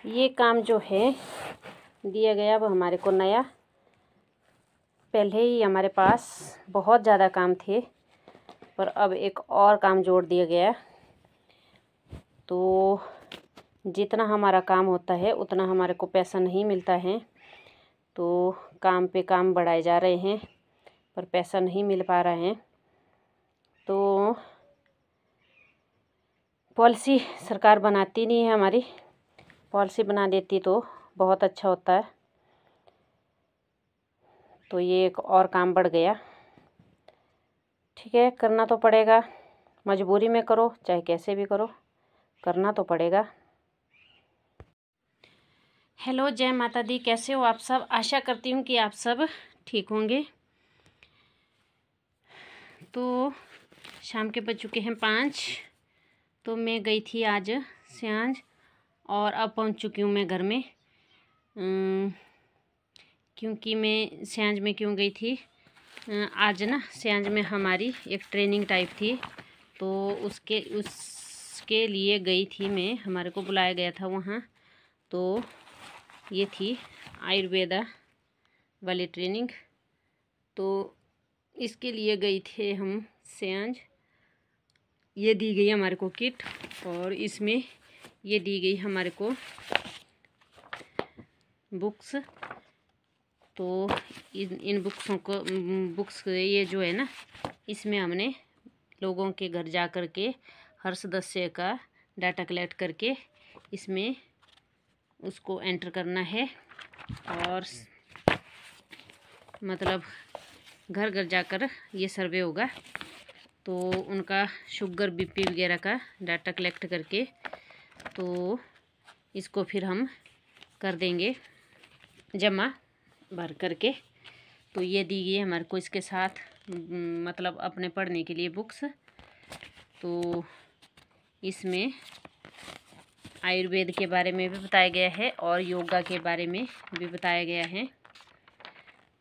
ये काम जो है दिया गया अब हमारे को नया। पहले ही हमारे पास बहुत ज़्यादा काम थे, पर अब एक और काम जोड़ दिया गया। तो जितना हमारा काम होता है उतना हमारे को पैसा नहीं मिलता है। तो काम पे काम बढ़ाए जा रहे हैं, पर पैसा नहीं मिल पा रहा है। तो पॉलिसी सरकार बनाती नहीं है हमारी। पॉलिसी बना देती तो बहुत अच्छा होता है। तो ये एक और काम बढ़ गया। ठीक है, करना तो पड़ेगा। मजबूरी में करो चाहे कैसे भी करो, करना तो पड़ेगा। हेलो, जय माता दी। कैसे हो आप सब? आशा करती हूँ कि आप सब ठीक होंगे। तो शाम के बज चुके हैं 5। तो मैं गई थी आज सियांज और अब पहुँच चुकी हूँ मैं घर में। क्योंकि मैं सियांज में क्यों गई थी, आज ना सियांज में हमारी एक ट्रेनिंग टाइप थी, तो उसके लिए गई थी मैं। हमारे को बुलाया गया था वहाँ। तो ये थी आयुर्वेदा वाली ट्रेनिंग, तो इसके लिए गई थे हम सियांज। ये दी गई हमारे को किट, और इसमें ये दी गई हमारे को बुक्स। तो इन बुक्स ये जो है ना, इसमें हमने लोगों के घर जा कर के हर सदस्य का डाटा कलेक्ट करके इसमें उसको एंटर करना है, और मतलब घर घर जाकर ये सर्वे होगा। तो उनका शुगर बीपी वगैरह का डाटा कलेक्ट करके तो इसको फिर हम कर देंगे जमा भर करके। तो ये दी गई हमारे को इसके साथ, मतलब अपने पढ़ने के लिए बुक्स। तो इसमें आयुर्वेद के बारे में भी बताया गया है और योगा के बारे में भी बताया गया है।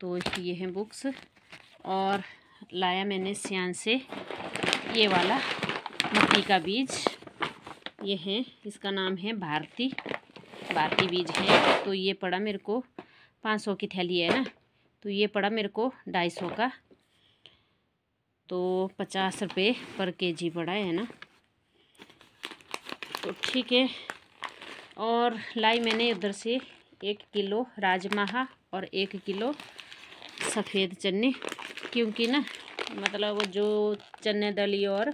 तो ये हैं बुक्स। और लाया मैंने सियांज से ये वाला मक्की का बीज। ये है, इसका नाम है भारती बीज है। तो ये पड़ा मेरे को 500 की थैली है ना, तो ये पड़ा मेरे को 250 का। तो 50 रुपये पर केजी पड़ा है ना। तो ठीक है। और लाई मैंने उधर से 1 किलो राजमा और 1 किलो सफ़ेद चने, क्योंकि ना मतलब जो चने दली और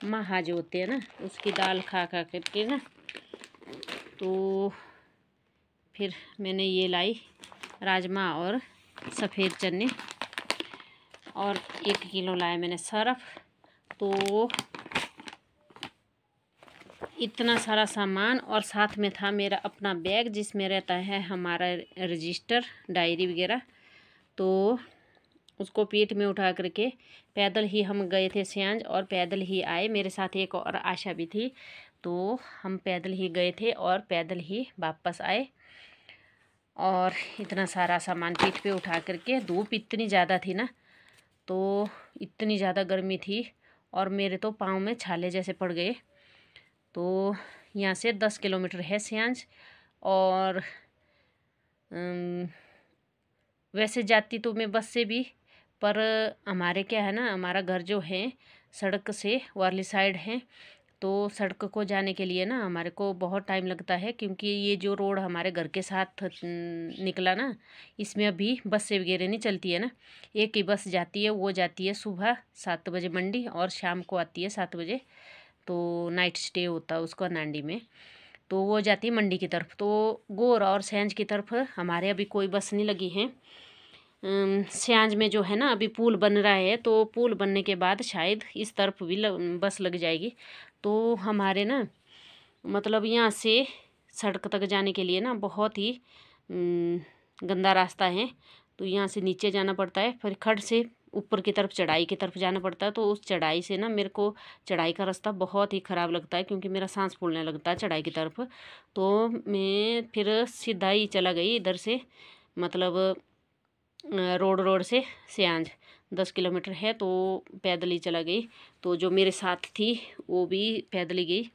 महा जो होते हैं ना, उसकी दाल खा करके ना, तो फिर मैंने ये लाई राजमा और सफ़ेद चने। और 1 किलो लाया मैंने सरफ। तो इतना सारा सामान, और साथ में था मेरा अपना बैग जिसमें रहता है हमारा रजिस्टर, डायरी वगैरह। तो उसको पीठ में उठा करके पैदल ही हम गए थे सियांज, और पैदल ही आए। मेरे साथ एक और आशा भी थी, तो हम पैदल ही गए थे और पैदल ही वापस आए। और इतना सारा सामान पीठ पे उठा करके, धूप इतनी ज़्यादा थी ना, तो इतनी ज़्यादा गर्मी थी और मेरे तो पाँव में छाले जैसे पड़ गए। तो यहाँ से 10 किलोमीटर है सियांज। और वैसे जाती तो मैं बस से भी, पर हमारे क्या है ना, हमारा घर जो है सड़क से वाली साइड है। तो सड़क को जाने के लिए ना हमारे को बहुत टाइम लगता है, क्योंकि ये जो रोड हमारे घर के साथ निकला ना, इसमें अभी बसें वगैरह नहीं चलती है ना। एक ही बस जाती है, वो जाती है सुबह 7 बजे मंडी, और शाम को आती है 7 बजे। तो नाइट स्टे होता है उसका नांडी में। तो वो जाती है मंडी की तरफ। तो गोर और सियांज की तरफ हमारे अभी कोई बस नहीं लगी है। सियांज में जो है ना अभी पुल बन रहा है, तो पुल बनने के बाद शायद इस तरफ भी बस लग जाएगी। तो हमारे ना मतलब यहाँ से सड़क तक जाने के लिए ना बहुत ही गंदा रास्ता है। तो यहाँ से नीचे जाना पड़ता है, फिर खड्ड से ऊपर की तरफ चढ़ाई की तरफ जाना पड़ता है। तो उस चढ़ाई से ना मेरे को चढ़ाई का रास्ता बहुत ही ख़राब लगता है, क्योंकि मेरा सांस फूलने लगता है चढ़ाई की तरफ। तो मैं फिर सीधा ही चला गई इधर से, मतलब रोड से सियांज 10 किलोमीटर है, तो पैदल ही चला गई। तो जो मेरे साथ थी वो भी पैदल ही गई।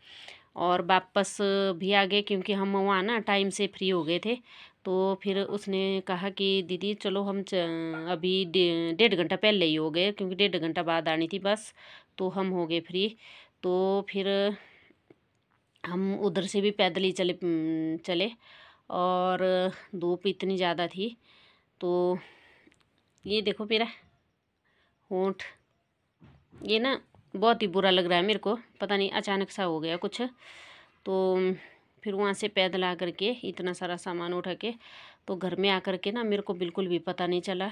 और वापस भी आ गए क्योंकि हम वहाँ ना टाइम से फ्री हो गए थे। तो फिर उसने कहा कि दीदी चलो हम अभी 1.5 घंटा पहले ही हो गए क्योंकि 1.5 घंटा बाद आनी थी बस। तो हम हो गए फ्री। तो फिर हम उधर से भी पैदल ही चले। और धूप इतनी ज़्यादा थी। तो ये देखो मेरा होंठ, ये ना बहुत ही बुरा लग रहा है मेरे को, पता नहीं अचानक सा हो गया कुछ। तो फिर वहाँ से पैदल आ करके इतना सारा सामान उठा के तो घर में आकर के ना मेरे को बिल्कुल भी पता नहीं चला।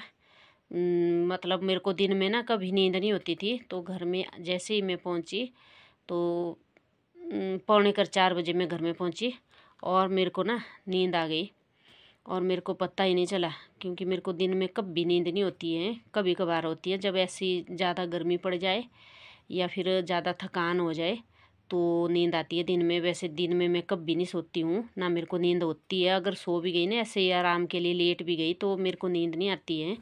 मतलब मेरे को दिन में ना कभी नींद नहीं होती थी। तो घर में जैसे ही मैं पहुँची तो 3:45 बजे मैं घर में पहुँची और मेरे को ना नींद आ गई और मेरे को पता ही नहीं चला क्योंकि मेरे को दिन में कभी नींद नहीं होती है, कभी कभार होती है जब ऐसी ज़्यादा गर्मी पड़ जाए या फिर ज़्यादा थकान हो जाए तो नींद आती है दिन में। वैसे दिन में मैं कभी नहीं सोती हूँ, ना मेरे को नींद होती है। अगर सो भी गई ना ऐसे ही आराम के लिए लेट भी गई तो मेरे को नींद नहीं आती है।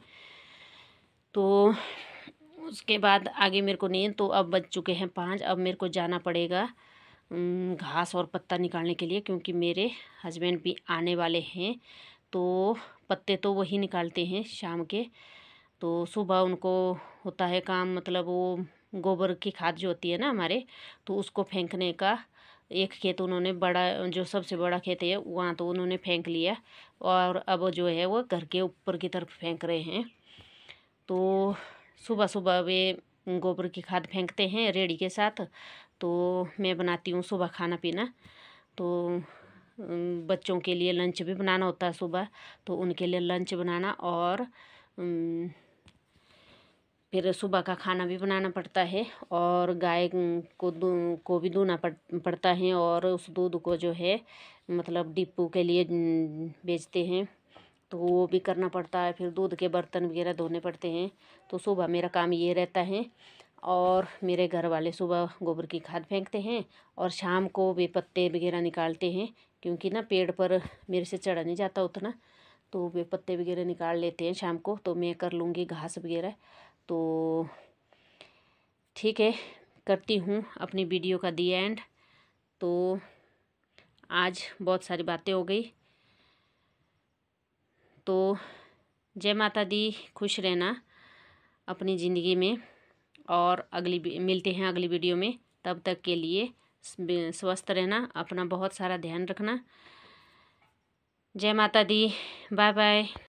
तो उसके बाद आगे मेरे को नींद, तो अब बज चुके हैं 5। अब मेरे को जाना पड़ेगा घास और पत्ता निकालने के लिए क्योंकि मेरे हस्बैंड भी आने वाले हैं। तो पत्ते तो वही निकालते हैं शाम के। तो सुबह उनको होता है काम, मतलब वो गोबर की खाद जो होती है ना हमारे, तो उसको फेंकने का। एक खेत उन्होंने बड़ा, जो सबसे बड़ा खेत है वहाँ तो उन्होंने फेंक लिया और अब जो है वो घर के ऊपर की तरफ फेंक रहे हैं। तो सुबह सुबह वे गोबर की खाद फेंकते हैं रेड़ी के साथ। तो मैं बनाती हूँ सुबह खाना पीना। तो बच्चों के लिए लंच भी बनाना होता है सुबह, तो उनके लिए लंच बनाना और फिर सुबह का खाना भी बनाना पड़ता है। और गाय को भी दूहना पड़ता है और उस दूध को जो है मतलब डिपो के लिए बेचते हैं तो वो भी करना पड़ता है। फिर दूध के बर्तन वगैरह धोने पड़ते हैं। तो सुबह मेरा काम ये रहता है। और मेरे घर वाले सुबह गोबर की खाद फेंकते हैं और शाम को वे पत्ते वगैरह निकालते हैं क्योंकि ना पेड़ पर मेरे से चढ़ा नहीं जाता उतना। तो वे पत्ते वगैरह निकाल लेते हैं शाम को, तो मैं कर लूँगी घास वगैरह। तो ठीक है, करती हूँ अपनी वीडियो का दी एंड। तो आज बहुत सारी बातें हो गई। तो जय माता दी, खुश रहना अपनी ज़िंदगी में और मिलते हैं अगली वीडियो में। तब तक के लिए स्वस्थ रहना, अपना बहुत सारा ध्यान रखना। जय माता दी, बाय बाय।